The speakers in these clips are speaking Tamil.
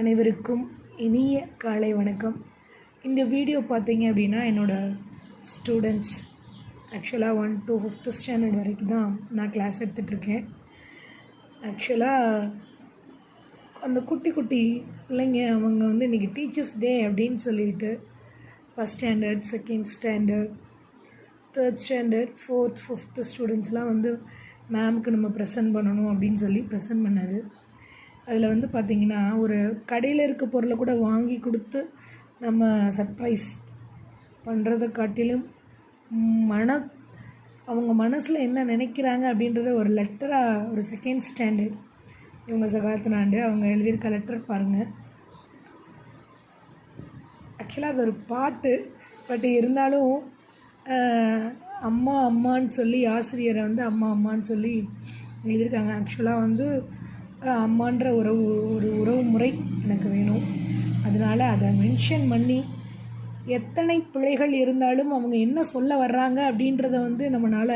அனைவருக்கும் இனிய காலை வணக்கம். இந்த வீடியோ பார்த்தீங்க அப்படின்னா என்னோடய ஸ்டூடெண்ட்ஸ் ஆக்சுவலாக 1 to 5th ஸ்டாண்டர்ட் வரைக்கும் தான் நான் கிளாஸ் எடுத்துகிட்ருக்கேன். ஆக்சுவலாக அந்த குட்டி பிள்ளைங்க அவங்க வந்து இன்றைக்கி டீச்சர்ஸ் டே அப்படின்னு சொல்லிட்டு 1st standard, 2nd standard, 3rd standard, 4th, 5th ஸ்டூடெண்ட்ஸ்லாம் வந்து மேம்க்கு நம்ம ப்ரெசென்ட் பண்ணணும் அப்படின்னு சொல்லி ப்ரெசென்ட் பண்ணது. அதில் வந்து பார்த்திங்கன்னா ஒரு கடையில் இருக்க பொருளை கூட வாங்கி கொடுத்து நம்ம சர்ப்ரைஸ் பண்ணுறதை காட்டிலும் அவங்க மனசில் என்ன நினைக்கிறாங்க அப்படின்றத ஒரு லெட்டராக ஒரு 2nd ஸ்டாண்டர்ட் இவங்க சகாத்தினாண்டு அவங்க எழுதியிருக்க லெட்டர் பாருங்கள். ஆக்சுவலாக அது ஒரு பாட்டு, பட் இருந்தாலும் அம்மான்னு சொல்லி ஆசிரியரை வந்து அம்மான்னு சொல்லி எழுதியிருக்காங்க. ஆக்சுவலாக வந்து அம்மான்ற ஒரு உறவு முறை எனக்கு வேணும். அதனால் அதை மென்ஷன் பண்ணி எத்தனை பிழைகள் இருந்தாலும் அவங்க என்ன சொல்ல வர்றாங்க அப்படின்றத வந்து நம்மளால்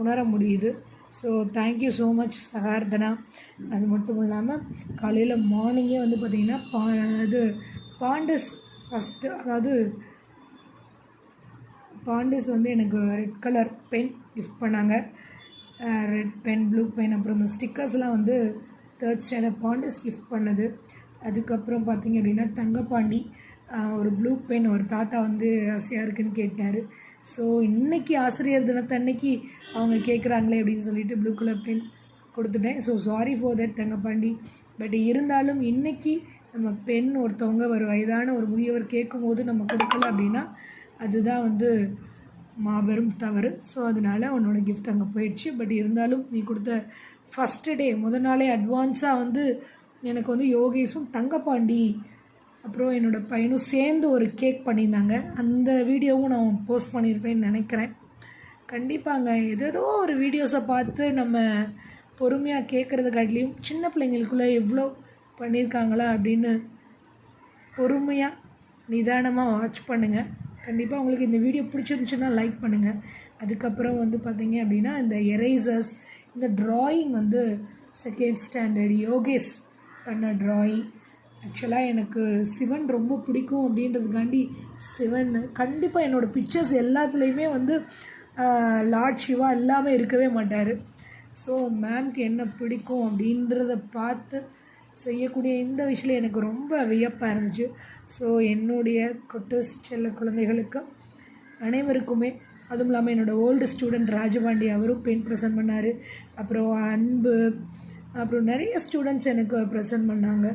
உணர முடியுது. ஸோ தேங்க்யூ ஸோ மச் சகார்தனா. அது மட்டும் இல்லாமல் காலையில் மார்னிங்கே வந்து பார்த்திங்கன்னா பாண்டஸ் ஃபஸ்ட்டு, அதாவது பாண்டஸ் வந்து எனக்கு ரெட் கலர் பென் கிஃப்ட் பண்ணாங்க. ரெட் பென், ப்ளூ பென், அப்புறம் இந்த ஸ்டிக்கர்ஸ்லாம் வந்து 3rd ஸ்டாண்டர்ட் பாண்டஸ் கிஃப்ட் பண்ணது. அதுக்கப்புறம் பார்த்திங்க அப்படின்னா தங்கப்பாண்டி ஒரு ப்ளூ பென் ஒரு தாத்தா வந்து ஆசையாக இருக்குன்னு கேட்டார். ஸோ இன்றைக்கி ஆசிரியர் தினத்தன்னைக்கு அவங்க கேட்குறாங்களே அப்படின்னு சொல்லிட்டு ப்ளூ கலர் பென் கொடுத்துட்டேன். So sorry for that Thangapandi. But இருந்தாலும் இன்றைக்கி நம்ம பென் ஒருத்தவங்க ஒரு வயதான ஒரு முதியவர் கேட்கும்போது நம்ம கொடுக்கல அப்படின்னா அதுதான் வந்து மாபெரும் தவறு. ஸோ அதனால் உன்னோட கிஃப்ட் அங்கே போயிடுச்சு. பட் இருந்தாலும் நீ கொடுத்த ஃபஸ்ட்டு டே நாளே அட்வான்ஸாக வந்து எனக்கு வந்து யோகேஷும் தங்கப்பாண்டி அப்புறம் என்னோடய பையனும் சேர்ந்து ஒரு கேக் பண்ணியிருந்தாங்க. அந்த வீடியோவும் நான் போஸ்ட் பண்ணியிருப்பேன்னு நினைக்கிறேன். கண்டிப்பாங்க ஏதோ ஒரு வீடியோஸை பார்த்து நம்ம பொறுமையாக கேட்குறது காட்டிலையும் சின்ன பிள்ளைங்களுக்குள்ளே எவ்வளோ பண்ணியிருக்காங்களா அப்படின்னு பொறுமையாக நிதானமாக வாட்ச் பண்ணுங்கள். கண்டிப்பாக உங்களுக்கு இந்த வீடியோ பிடிச்சிருந்துச்சுன்னா லைக் பண்ணுங்கள். அதுக்கப்புறம் வந்து பார்த்திங்க அப்படின்னா இந்த எரேசர்ஸ், இந்த ட்ராயிங் வந்து 2nd ஸ்டாண்டர்ட் யோகேஷ் பண்ண ட்ராயிங். ஆக்சுவலாக எனக்கு சிவன் ரொம்ப பிடிக்கும் அப்படின்றதுக்காண்டி சிவன் கண்டிப்பாக என்னோடய பிக்சர்ஸ் எல்லாத்துலேயுமே வந்து லார்ட் சிவா இல்லாமல் இருக்கவே மாட்டார். ஸோ மேம்க்கு என்ன பிடிக்கும் அப்படின்றத பார்த்து செய்யக்கூடிய இந்த விஷயம் எனக்கு ரொம்ப வியப்பாக இருந்துச்சு. ஸோ என்னுடைய கொட்டஸ் செல்ல குழந்தைகளுக்கு அனைவருக்குமே, அதுவும் இல்லாமல் என்னோடய ஓல்டு ஸ்டூடெண்ட் ராஜபாண்டி அவரும் பென் ப்ரெசென்ட் பண்ணார். அப்புறம் அன்பு, அப்புறம் நிறைய ஸ்டூடெண்ட்ஸ் எனக்கு ப்ரெசென்ட் பண்ணாங்க.